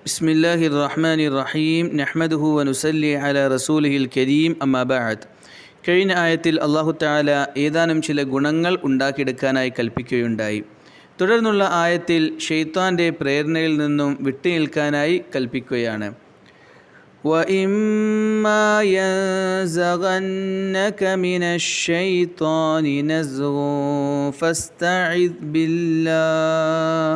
ബിസ്മില്ലാഹിർ റഹ്മാനിർ റഹീം നഹ്മദുഹു വനുസല്ലി അലാ റസൂലിഹിൽ കരീം അമ്മാ ബഅദ്. കഴിഞ്ഞ ആയത്തിൽ അല്ലാഹു തആല ഏതാനും ചില ഗുണങ്ങൾ ഉണ്ടാക്കിയെടുക്കാനായി കൽപ്പിക്കുകയുണ്ടായി. തുടർന്നുള്ള ആയത്തിൽ ശൈത്താൻ്റെ പ്രേരണയിൽ നിന്നും വിട്ടുനിൽക്കാനായി കൽപ്പിക്കുകയാണ്. وَإِمَّا يَنزَغَنَّكَ مِنَ الشَّيْطَانِ نَزْغٌ فَاسْتَعِذْ بِاللَّهِ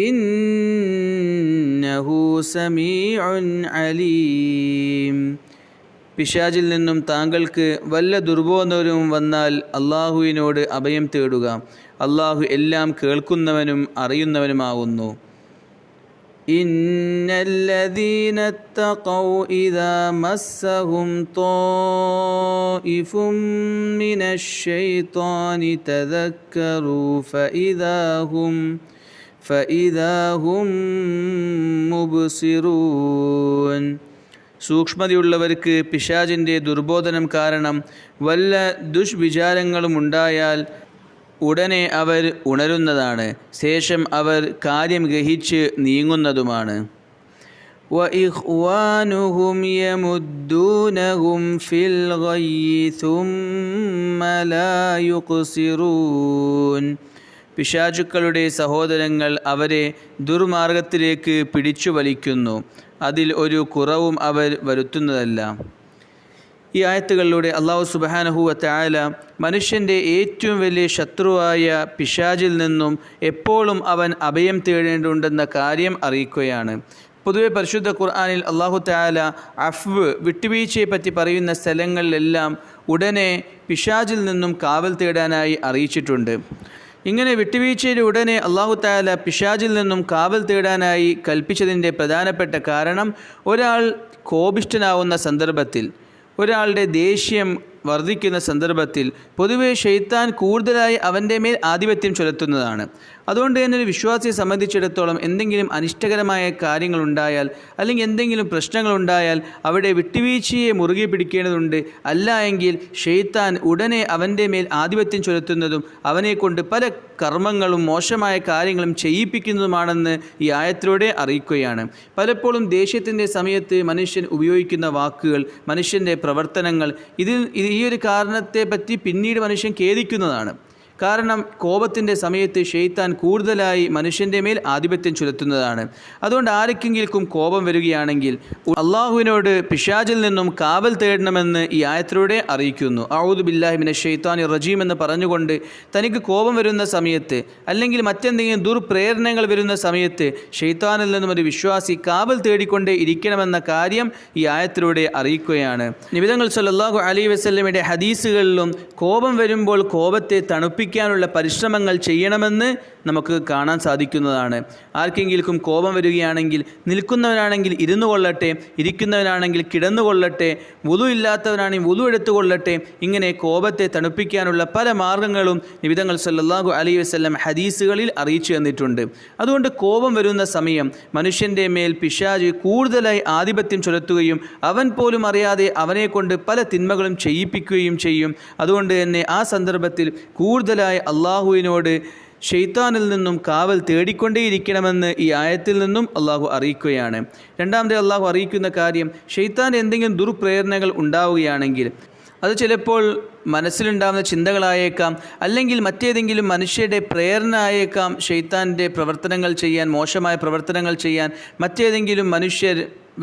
ഇന്നഹു സമീഉൻ അലീം. പിശാചിൽ നിന്നും താങ്കൾക്ക് വല്ല ദുർബോധവും വന്നാൽ അള്ളാഹുവിനോട് അഭയം തേടുക. അള്ളാഹു എല്ലാം കേൾക്കുന്നവനും അറിയുന്നവനുമാകുന്നു. ഇന്നല്ലദീന തഖൗ ഇദാ മസ്സഹും ത്വായിഫും മിനശ് ശൈത്വാനി തദക്കറൂ ഫഇദാഹും മുബ്സിറൂൻ. സൂക്ഷ്മതയുള്ളവർക്ക് പിശാചിൻ്റെ ദുർബോധനം കാരണം വല്ല ദുഷ്വിചാരങ്ങളും ഉണ്ടായാൽ ഉടനെ അവർ ഉണരുന്നതാണ്. ശേഷം അവർ കാര്യം ഗ്രഹിച്ച് നീങ്ങുന്നതുമാണ്. وإخوانهم يمدونهم في الغي ثم لا يقصرون. പിശാചുക്കളുടെ സഹോദരങ്ങൾ അവരെ ദുർമാർഗത്തിലേക്ക് പിടിച്ചു വലിക്കുന്നു, അതിൽ ഒരു കുറവും അവർ വരുത്തുന്നതല്ല. ഈ ആയത്തുകളിലൂടെ അല്ലാഹു സുബ്ഹാനഹു വ തആല മനുഷ്യൻ്റെ ഏറ്റവും വലിയ ശത്രുവായ പിശാചിൽ നിന്നും എപ്പോഴും അവൻ അഭയം തേടേണ്ടതുണ്ടെന്ന കാര്യം അറിയിക്കുകയാണ്. പൊതുവെ പരിശുദ്ധ ഖുർആനിൽ അല്ലാഹു തആല അഫ്വ്, വിട്ടുവീഴ്ചയെ പറ്റി പറയുന്ന സ്ഥലങ്ങളിലെല്ലാം ഉടനെ പിശാചിൽ നിന്നും കാവൽ തേടാനായി അറിയിച്ചിട്ടുണ്ട്. ഇങ്ങനെ വിട്ടുവീഴ്ചയുടെ ഉടനെ അല്ലാഹു തആല പിശാചിൽ നിന്നും കാവൽ തേടാനായി കൽപ്പിച്ചതിൻ്റെ പ്രധാനപ്പെട്ട കാരണം, ഒരാൾ കോപിഷ്ഠനാവുന്ന സന്ദർഭത്തിൽ, ഒരാളുടെ ദേഷ്യം വർദ്ധിക്കുന്ന സന്ദർഭത്തിൽ പൊതുവെ ശൈത്താൻ കൂടുതലായി അവൻ്റെ മേൽ ആധിപത്യം ചെലുത്തുന്നതാണ്. അതുകൊണ്ട് തന്നെ ഒരു വിശ്വാസിയെ സംബന്ധിച്ചിടത്തോളം എന്തെങ്കിലും അനിഷ്ടകരമായ കാര്യങ്ങളുണ്ടായാൽ അല്ലെങ്കിൽ എന്തെങ്കിലും പ്രശ്നങ്ങളുണ്ടായാൽ അവിടെ വിട്ടുവീഴ്ചയെ മുറുകെ പിടിക്കേണ്ടതുണ്ട്. അല്ല എങ്കിൽ ശൈത്താൻ ഉടനെ അവൻ്റെ മേൽ ആധിപത്യം ചെലുത്തുന്നതും അവനെക്കൊണ്ട് പല കർമ്മങ്ങളും മോശമായ കാര്യങ്ങളും ചെയ്യിപ്പിക്കുന്നതുമാണെന്ന് ഈ ആയത്തിലൂടെ അറിയിക്കുകയാണ്. പലപ്പോഴും ദേഷ്യത്തിൻ്റെ സമയത്ത് മനുഷ്യൻ ഉപയോഗിക്കുന്ന വാക്കുകൾ, മനുഷ്യൻ്റെ പ്രവർത്തനങ്ങൾ, ഈ ഒരു കാരണത്തെ പറ്റി പിന്നീട് മനുഷ്യൻ ഖേദിക്കുന്നതാണ്. കാരണം കോപത്തിൻ്റെ സമയത്ത് ശൈത്താൻ കൂടുതലായി മനുഷ്യൻ്റെ മേൽ ആധിപത്യം ചെലുത്തുന്നതാണ്. അതുകൊണ്ട് ആർക്കെങ്കിലും കോപം വരികയാണെങ്കിൽ അള്ളാഹുവിനോട് പിശാചിൽ നിന്നും കാവൽ തേടണമെന്ന് ഈ ആയത്തിലൂടെ അറിയിക്കുന്നു. അഊദു ബില്ലാഹി മിനശ് ശൈത്താനിർ റജീം എന്ന് പറഞ്ഞുകൊണ്ട് തനിക്ക് കോപം വരുന്ന സമയത്ത് അല്ലെങ്കിൽ മറ്റെന്തെങ്കിലും ദുർപ്രേരണകൾ വരുന്ന സമയത്ത് ശൈത്താനിൽ നിന്നും ഒരു വിശ്വാസി കാവൽ തേടിക്കൊണ്ടേ ഇരിക്കണമെന്ന കാര്യം ഈ ആയത്തിലൂടെ അറിയിക്കുകയാണ്. നബി തങ്ങൾ സല്ലല്ലാഹു അലൈഹി വസല്ലമയുടെ ഹദീസുകളിലും കോപം വരുമ്പോൾ കോപത്തെ തണുപ്പിക്കാനുള്ള പരിശ്രമങ്ങൾ ചെയ്യണമെന്ന് നമുക്ക് കാണാൻ സാധിക്കുന്നതാണ്. ആർക്കെങ്കിലും കോപം വരികയാണെങ്കിൽ നിൽക്കുന്നവനാണെങ്കിൽ ഇരുന്നു കൊള്ളട്ടെ, ഇരിക്കുന്നവനാണെങ്കിൽ കിടന്നു കൊള്ളട്ടെ, വുളു ഇല്ലാത്തവനാണെങ്കിൽ വുളു എടുത്തു കൊള്ളട്ടെ. ഇങ്ങനെ കോപത്തെ തണുപ്പിക്കാനുള്ള പല മാർഗങ്ങളും നബി തങ്ങൾ സല്ലല്ലാഹു അലൈഹി വസല്ലം ഹദീസുകളിൽ അറിയിച്ചു തന്നിട്ടുണ്ട്. അതുകൊണ്ട് കോപം വരുന്ന സമയം മനുഷ്യൻ്റെ മേൽ പിശാച് കൂടുതലായി ആധിപത്യം ചെലുത്തുകയും അവൻ പോലും അറിയാതെ അവനെക്കൊണ്ട് പല തിന്മകളും ചെയ്യിപ്പിക്കുകയും ചെയ്യും. അതുകൊണ്ട് തന്നെ ആ സന്ദർഭത്തിൽ കൂടുതലായി അള്ളാഹുവിനോട് ശൈത്താനിൽ നിന്നും കാവൽ തേടിക്കൊണ്ടേയിരിക്കണമെന്ന് ഈ ആയത്തിൽ നിന്നും അള്ളാഹു അറിയിക്കുകയാണ്. രണ്ടാമത്തെ അള്ളാഹു അറിയിക്കുന്ന കാര്യം, ശൈത്താൻ്റെ എന്തെങ്കിലും ദുർപ്രേരണകൾ ഉണ്ടാവുകയാണെങ്കിൽ അത് ചിലപ്പോൾ മനസ്സിലുണ്ടാകുന്ന ചിന്തകളായേക്കാം, അല്ലെങ്കിൽ മറ്റേതെങ്കിലും മനുഷ്യരുടെ പ്രേരണ ആയേക്കാം. ശൈത്താൻ്റെ പ്രവർത്തനങ്ങൾ ചെയ്യാൻ, മോശമായ പ്രവർത്തനങ്ങൾ ചെയ്യാൻ മറ്റേതെങ്കിലും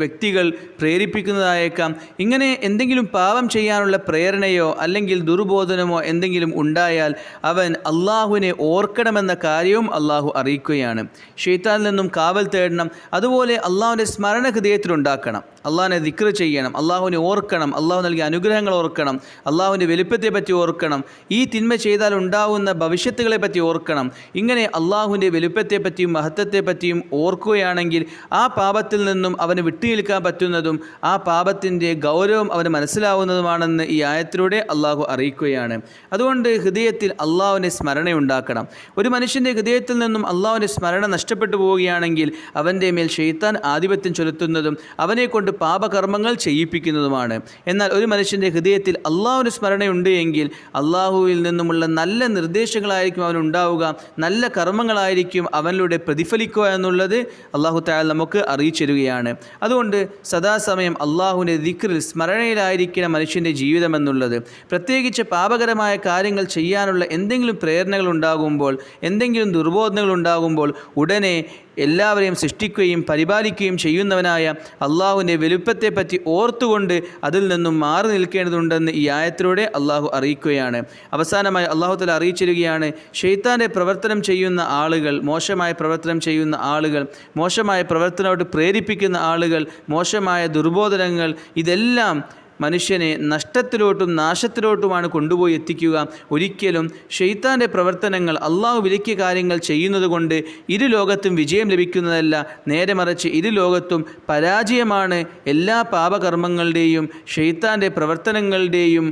വ്യക്തികൾ പ്രേരിപ്പിക്കുന്നതായേക്കാം. ഇങ്ങനെ എന്തെങ്കിലും പാപം ചെയ്യാനുള്ള പ്രേരണയോ അല്ലെങ്കിൽ ദുർബോധനമോ എന്തെങ്കിലും ഉണ്ടായാൽ അവൻ അള്ളാഹുവിനെ ഓർക്കണമെന്ന കാര്യവും അള്ളാഹു അറിയിക്കുകയാണ്. ശൈത്താനിൽ നിന്നും കാവൽ തേടണം. അതുപോലെ അള്ളാഹുവിൻ്റെ സ്മരണ ഹൃദയത്തിലുണ്ടാക്കണം. അള്ളാഹിനെ ദിക്ർ ചെയ്യണം, അള്ളാഹുവിനെ ഓർക്കണം, അള്ളാഹു നൽകിയ അനുഗ്രഹങ്ങൾ ഓർക്കണം, അള്ളാഹുവിൻ്റെ വലിപ്പത്തെ പറ്റി ഓർക്കണം, ഈ തിന്മ ചെയ്താൽ ഉണ്ടാവുന്ന ഭവിഷ്യത്തുകളെ പറ്റി ഓർക്കണം. ഇങ്ങനെ അള്ളാഹുവിൻ്റെ വലിപ്പത്തെ പറ്റിയും മഹത്വത്തെ പറ്റിയും ഓർക്കുകയാണെങ്കിൽ ആ പാപത്തിൽ നിന്നും അവന് വിട്ടുനിൽക്കാൻ പറ്റുന്നതും ആ പാപത്തിൻ്റെ ഗൗരവം അവന് മനസ്സിലാവുന്നതുമാണെന്ന് ഈ ആയത്തിലൂടെ അള്ളാഹു അറിയിക്കുകയാണ്. അതുകൊണ്ട് ഹൃദയത്തിൽ അള്ളാഹുവിൻ്റെ സ്മരണയുണ്ടാക്കണം. ഒരു മനുഷ്യൻ്റെ ഹൃദയത്തിൽ നിന്നും അള്ളാഹുവിൻ്റെ സ്മരണ നഷ്ടപ്പെട്ടു പോവുകയാണെങ്കിൽ അവൻ്റെ മേൽ ശൈത്താൻ ആധിപത്യം ചെലുത്തുന്നതും അവനെക്കൊണ്ട് പാപകർമ്മങ്ങൾ ചെയ്യിപ്പിക്കുന്നതുമാണ്. എന്നാൽ ഒരു മനുഷ്യൻ്റെ ഹൃദയത്തിൽ അള്ളാഹുവിൻ്റെ സ്മരണയുണ്ട് എങ്കിൽ അള്ളാഹുവിൽ നിന്നുമുള്ള നല്ല നിർദ്ദേശങ്ങളായിരിക്കും അവനുണ്ടാവുക, നല്ല കർമ്മങ്ങളായിരിക്കും അവനിലൂടെ പ്രതിഫലിക്കുക എന്നുള്ളത് അള്ളാഹു തആല നമുക്ക് അറിയിച്ചിരുകയാണ്. അതുകൊണ്ട് സദാസമയം അള്ളാഹുവിൻ്റെ ദിക്റിൽ സ്മരണയിലായിരിക്കണം മനുഷ്യൻ്റെ ജീവിതം എന്നുള്ളത്. പ്രത്യേകിച്ച് പാപകരമായ കാര്യങ്ങൾ ചെയ്യാനുള്ള എന്തെങ്കിലും പ്രേരണകൾ ഉണ്ടാകുമ്പോൾ, എന്തെങ്കിലും ദുർബോധനങ്ങൾ ഉണ്ടാകുമ്പോൾ ഉടനെ എല്ലാവരെയും സൃഷ്ടിക്കുകയും പരിപാലിക്കുകയും ചെയ്യുന്നവനായ അള്ളാഹുവിൻ്റെ വലുപ്പത്തെപ്പറ്റി ഓർത്തുകൊണ്ട് അതിൽ നിന്നും മാറി നിൽക്കേണ്ടതുണ്ടെന്ന് ഈ ആയത്തിലൂടെ അള്ളാഹു അറിയിക്കുകയാണ്. അവസാനമായി അള്ളാഹു തആല അറിയിച്ചിരിക്കുകയാണ്, ശൈത്താൻ്റെ പ്രവർത്തനം ചെയ്യുന്ന ആളുകൾ, മോശമായ പ്രവർത്തനം ചെയ്യുന്ന ആളുകൾ, മോശമായ പ്രവർത്തനത്തോട് പ്രേരിപ്പിക്കുന്ന ആളുകൾ, മോശമായ ദുർബോധനങ്ങൾ, ഇതെല്ലാം മനുഷ്യനെ നഷ്ടത്തിലോട്ടും നാശത്തിലോട്ടുമാണ് കൊണ്ടുപോയി എത്തിക്കുക. ഒരിക്കലും ശൈത്താൻ്റെ പ്രവർത്തനങ്ങൾ, അള്ളാഹു വിലക്കിയ കാര്യങ്ങൾ ചെയ്യുന്നത് കൊണ്ട് ഇരു ലോകത്തും വിജയം ലഭിക്കുന്നതല്ല, നേരെ മറിച്ച് ഇരു ലോകത്തും പരാജയമാണ്. എല്ലാ പാപകർമ്മങ്ങളുടെയും ശൈത്താൻ്റെ പ്രവർത്തനങ്ങളുടെയും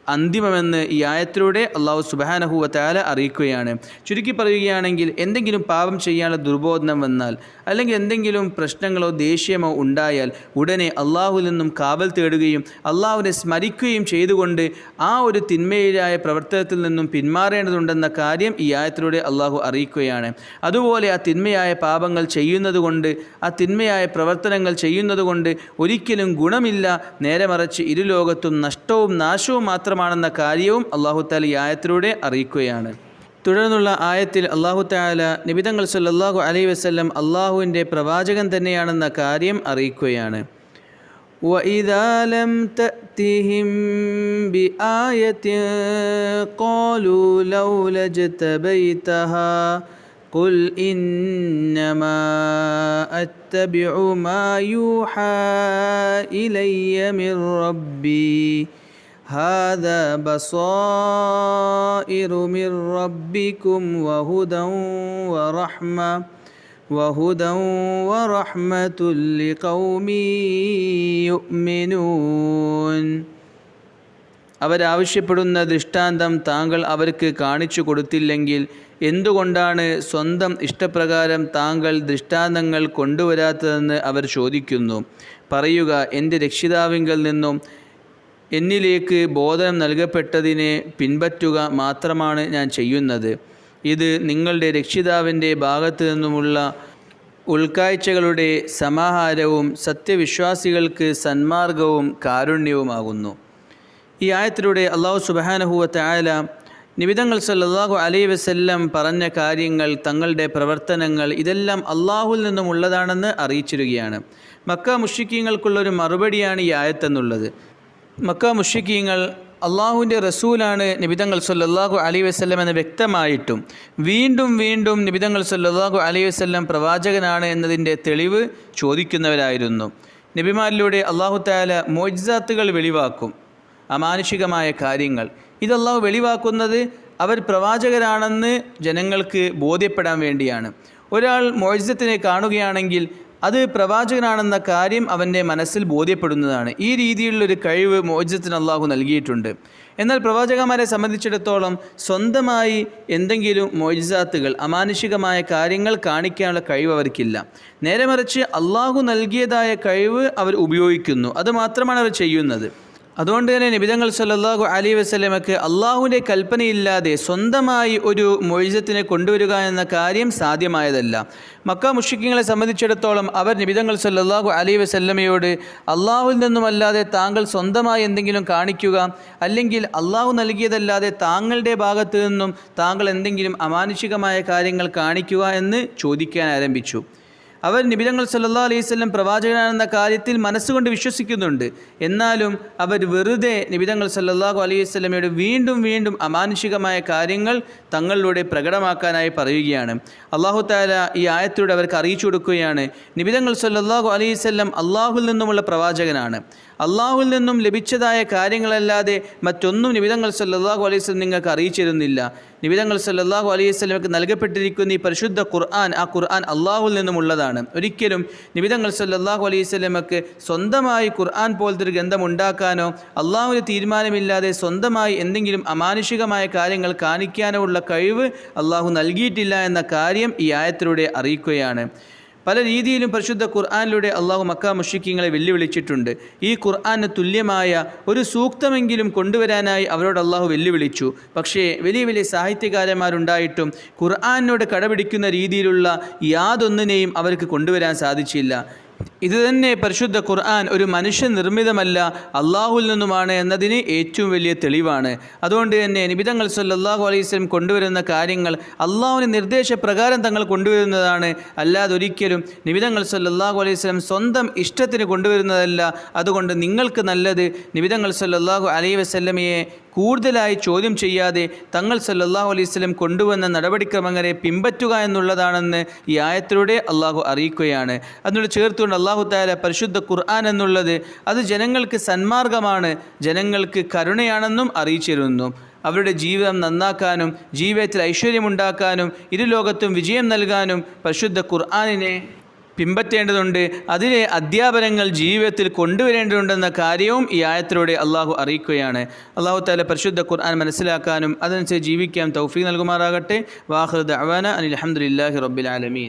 അന്തിമമെന്ന് ഈ ആയത്തിലൂടെ അള്ളാഹു സുബ്ഹാനഹു വ തആല അറിയിക്കുകയാണ്. ചുരുക്കി പറയുകയാണെങ്കിൽ, എന്തെങ്കിലും പാപം ചെയ്യാനുള്ള ദുർബോധനം വന്നാൽ, അല്ലെങ്കിൽ എന്തെങ്കിലും പ്രശ്നങ്ങളോ ദേഷ്യമോ ഉണ്ടായാൽ ഉടനെ അള്ളാഹുവിൽ നിന്നും കാവൽ തേടുകയും അള്ളാഹുവിനെ സ്മരിക്കുകയും ചെയ്തുകൊണ്ട് ആ ഒരു തിന്മയിലായ പ്രവർത്തനത്തിൽ നിന്നും പിന്മാറേണ്ടതുണ്ടെന്ന കാര്യം ഈ ആയത്തിലൂടെ അള്ളാഹു അറിയിക്കുകയാണ്. അതുപോലെ ആ തിന്മയായ പാപങ്ങൾ ചെയ്യുന്നത് കൊണ്ട്, ആ തിന്മയായ പ്രവർത്തനങ്ങൾ ചെയ്യുന്നത് കൊണ്ട് ഒരിക്കലും ഗുണമില്ല, നേരെ മറിച്ച് ഇരു ലോകത്തും നഷ്ടവും നാശവും മാത്രമാണെന്ന കാര്യവും അല്ലാഹു തആല ഈ ആയത്തിലൂടെ അറിയിക്കുകയാണ്. തുടർന്നുള്ള ആയത്തിൽ അല്ലാഹു തആല നബി തങ്ങൾ സല്ലല്ലാഹു അലൈഹി വസല്ലം അല്ലാഹുവിൻ്റെ പ്രവാചകൻ തന്നെയാണെന്ന കാര്യം അറിയിക്കുകയാണ്. وَإِذَا لَمْ تَأْتِهِمْ بِآيَةٍ قَالُوا لَوْلَا اجْتَبَيْتَهَا قُلْ إِنَّمَا أَتَّبِعُ مَا يُوحَى إِلَيَّ مِنْ رَبِّي هذا بصائر من ربكم وهدى ورحمة لقوم يؤمنون. അവരാവശ്യപ്പെടുന്ന ദൃഷ്ടാന്തം താങ്കൾ അവർക്ക് കാണിച്ചു കൊടുത്തില്ലെങ്കിൽ എന്തുകൊണ്ടാണ് സ്വന്തം ഇഷ്ടപ്രകാരം താങ്കൾ ദൃഷ്ടാന്തങ്ങൾ കൊണ്ടുവരാത്തതെന്ന് അവർ ചോദിക്കുന്നു. പറയുക, എൻ്റെ രക്ഷിതാവിങ്കൽ നിന്നും എന്നിലേക്ക് ബോധനം നൽകപ്പെട്ടതിനെ പിൻപറ്റുക മാത്രമാണ് ഞാൻ ചെയ്യുന്നത്. ഇത് നിങ്ങളുടെ രക്ഷിതാവിൻ്റെ ഭാഗത്തു നിന്നുമുള്ള ഉൾക്കാഴ്ചകളുടെ സമാഹാരവും സത്യവിശ്വാസികൾക്ക് സന്മാർഗവും കാരുണ്യവുമാകുന്നു. ഈ ആയത്തിലൂടെ അല്ലാഹു സുബ്ഹാനഹു വ തആല നബി തങ്ങൾ സല്ലല്ലാഹു അലൈഹി വസല്ലം പറഞ്ഞ കാര്യങ്ങൾ, തങ്ങളുടെ പ്രവർത്തനങ്ങൾ, ഇതെല്ലാം അള്ളാഹുവിൽ നിന്നുമുള്ളതാണെന്ന് അറിയിച്ചിരിക്കുകയാണ്. മക്ക മുശ്രിക്കീങ്ങൾക്കുള്ളൊരു മറുപടിയാണ് ഈ ആയത്തെന്നുള്ളത്. മക്ക മുശ്രിക്കീങ്ങൾ അള്ളാഹുവിൻ്റെ റസൂലാണ് നബി തങ്ങൾ സല്ലല്ലാഹു അലൈഹി വസല്ലം എന്ന് വ്യക്തമായിട്ടും വീണ്ടും വീണ്ടും നബി തങ്ങൾ സല്ലല്ലാഹു അലൈഹി വസല്ലം പ്രവാചകനാണ് എന്നതിൻ്റെ തെളിവ് ചോദിക്കുന്നവരായിരുന്നു. നബിമാരിലൂടെ അല്ലാഹു തആല മുഅ്ജിസാത്തുകൾ വെളിവാക്കും, അമാനുഷികമായ കാര്യങ്ങൾ. ഇത് അല്ലാഹു വെളിവാക്കുന്നത് അവർ പ്രവാചകരാണെന്ന് ജനങ്ങൾക്ക് ബോധ്യപ്പെടാൻ വേണ്ടിയാണ്. ഒരാൾ മുഅ്ജിസത്തിനെ കാണുകയാണെങ്കിൽ അത് പ്രവാചകനാണെന്ന കാര്യം അവൻ്റെ മനസ്സിൽ ബോധ്യപ്പെടുന്നതാണ്. ഈ രീതിയിലുള്ളൊരു കഴിവ് മുഅ്ജിസത്തിന് അല്ലാഹു നൽകിയിട്ടുണ്ട്. എന്നാൽ പ്രവാചകന്മാരെ സംബന്ധിച്ചിടത്തോളം സ്വന്തമായി എന്തെങ്കിലും മുഅ്ജിസാത്തുകൾ, അമാനുഷികമായ കാര്യങ്ങൾ കാണിക്കാനുള്ള കഴിവ് അവർക്കില്ല. നേരെ മറിച്ച് അല്ലാഹു നൽകിയതായ കഴിവ് അവർ ഉപയോഗിക്കുന്നു, അതുമാത്രമാണ് അവർ ചെയ്യുന്നത്. അതുകൊണ്ട് തന്നെ നബി തങ്ങൾ സല്ലല്ലാഹു അലൈഹി വസല്ലമക്ക് അള്ളാഹുവിൻ്റെ കൽപ്പനയില്ലാതെ സ്വന്തമായി ഒരു മുഅ്ജിസത്തിനെ കൊണ്ടുവരിക എന്ന കാര്യം സാധ്യമായതല്ല. മക്ക മുശ്രിക്കീങ്ങളെ സംബന്ധിച്ചിടത്തോളം അവർ നബി തങ്ങൾ സല്ലല്ലാഹു അലൈഹി വസല്ലമയോട് അള്ളാഹുവിൽ നിന്നുമല്ലാതെ താങ്കൾ സ്വന്തമായി എന്തെങ്കിലും കാണിക്കുക, അല്ലെങ്കിൽ അള്ളാഹു നൽകിയതല്ലാതെ താങ്കളുടെ ഭാഗത്തു നിന്നും താങ്കൾ എന്തെങ്കിലും അമാനുഷികമായ കാര്യങ്ങൾ കാണിക്കുക എന്ന് ചോദിക്കാൻ ആരംഭിച്ചു. അവർ നബി തങ്ങൾ സല്ലല്ലാഹു അലൈഹി വസല്ലം പ്രവാചകനാണെന്ന കാര്യത്തിൽ മനസ്സുകൊണ്ട് വിശ്വസിക്കുന്നുണ്ട്. എന്നാലും അവർ വെറുതെ നബി തങ്ങൾ സല്ലല്ലാഹു അലൈഹി വസല്ലമയോട് വീണ്ടും വീണ്ടും അമാനുഷികമായ കാര്യങ്ങൾ തങ്ങളിലൂടെ പ്രകടമാക്കാനായി പറയുകയാണ്. അല്ലാഹു തആല ഈ ആയത്തിലൂടെ അവർക്ക് അറിയിച്ചു കൊടുക്കുകയാണ്, നബി തങ്ങൾ സല്ലല്ലാഹു അലൈഹി വസല്ലം അള്ളാഹുവിൽ നിന്നുമുള്ള പ്രവാചകനാണ്. അള്ളാഹുവിൽ നിന്നും ലഭിച്ചതായ കാര്യങ്ങളല്ലാതെ മറ്റൊന്നും നബി തങ്ങൾ സല്ലല്ലാഹു അലൈഹി വസല്ലം നിങ്ങൾക്ക് അറിയിച്ചിരുന്നില്ല. നബി തങ്ങൾ സല്ലല്ലാഹു അലൈഹി വസല്ലമക്ക് നൽകപ്പെട്ടിരിക്കുന്ന ഈ പരിശുദ്ധ ഖുർആൻ, ആ ഖുർആൻ അള്ളാഹുവിൽ നിന്നുമുള്ളതാണ്. ഒരിക്കലും നബി തങ്ങൾ സല്ലല്ലാഹു അലൈഹി വസല്ലമക്ക് സ്വന്തമായി ഖുർആൻ പോലത്തെ ഒരു ഗ്രന്ഥം ഉണ്ടാക്കാനോ അള്ളാഹുവിന് തീരുമാനമില്ലാതെ സ്വന്തമായി എന്തെങ്കിലും അമാനുഷികമായ കാര്യങ്ങൾ കാണിക്കാനോ ഉള്ള കഴിവ് അള്ളാഹു നൽകിയിട്ടില്ല എന്ന കാര്യം ഈ ആയത്തിലൂടെ അറിയിക്കുകയാണ്. പല രീതിയിലും പരിശുദ്ധ ഖുർആനിലൂടെ അള്ളാഹു മക്ക മുശ്രിക്കീങ്ങളെ വെല്ലുവിളിച്ചിട്ടുണ്ട്. ഈ ഖുർആന് തുല്യമായ ഒരു സൂക്തമെങ്കിലും കൊണ്ടുവരാനായി അവരോട് അള്ളാഹു വെല്ലുവിളിച്ചു. പക്ഷേ വലിയ വലിയ സാഹിത്യകാരന്മാരുണ്ടായിട്ടും ഖുർആനോട് കടപിടിക്കുന്ന രീതിയിലുള്ള യാതൊന്നിനെയും അവർക്ക് കൊണ്ടുവരാൻ സാധിച്ചില്ല. ഇത് തന്നെ പരിശുദ്ധ ഖുർആൻ ഒരു മനുഷ്യ നിർമ്മിതമല്ല, അള്ളാഹുവിൽ നിന്നുമാണ് എന്നതിന് ഏറ്റവും വലിയ തെളിവാണ്. അതുകൊണ്ട് തന്നെ നബി തങ്ങൾ സല്ലല്ലാഹു അലൈഹി വസല്ലം കൊണ്ടുവരുന്ന കാര്യങ്ങൾ അള്ളാഹുവിൻ്റെ നിർദ്ദേശപ്രകാരം തങ്ങൾ കൊണ്ടുവരുന്നതാണ്. അല്ലാതെ ഒരിക്കലും നബി തങ്ങൾ സല്ലല്ലാഹു അലൈഹി വസല്ലം സ്വന്തം ഇഷ്ടത്തിന് കൊണ്ടുവരുന്നതല്ല. അതുകൊണ്ട് നിങ്ങൾക്ക് നല്ലത് നബി തങ്ങൾ സല്ലല്ലാഹു അലൈഹി വസല്ലമയെ കൂടുതലായി ചോദ്യം ചെയ്യാതെ തങ്ങൾ സല്ലല്ലാഹു അലൈഹി വസല്ലം കൊണ്ടുവന്ന നടപടിക്രമങ്ങളെ പിൻപറ്റുക എന്നുള്ളതാണെന്ന് ഈ ആയത്തിലൂടെ അള്ളാഹു അറിയിക്കുകയാണ്. അതിനോട് ചേർത്തുകൊണ്ട് അള്ളാഹു തആല പരിശുദ്ധ ഖുർആൻ എന്നുള്ളത് അത് ജനങ്ങൾക്ക് സന്മാർഗമാണ്, ജനങ്ങൾക്ക് കരുണയാണെന്നും അറിയിച്ചിരുന്നു. അവരുടെ ജീവിതം നന്നാക്കാനും ജീവിതത്തിൽ ഐശ്വര്യമുണ്ടാക്കാനും ഇരുലോകത്തും വിജയം നൽകാനും പരിശുദ്ധ ഖുർആനിനെ പിൻപറ്റേണ്ടതുണ്ട്. അതിലെ അധ്യാപനങ്ങൾ ജീവിതത്തിൽ കൊണ്ടുവരേണ്ടതുണ്ടെന്ന കാര്യവും ഈ ആയത്തിലൂടെ അള്ളാഹു അറിയിക്കുകയാണ്. അള്ളാഹു തആല പരിശുദ്ധ ഖുർആൻ മനസ്സിലാക്കാനും അതനുസരിച്ച് ജീവിക്കാൻ തൗഫീഖ് നൽകുമാറാകട്ടെ. വാഖിറു ദഅ്വാനാ അനിൽ ഹംദുലില്ലാഹി റബ്ബിൽ ആലമീൻ.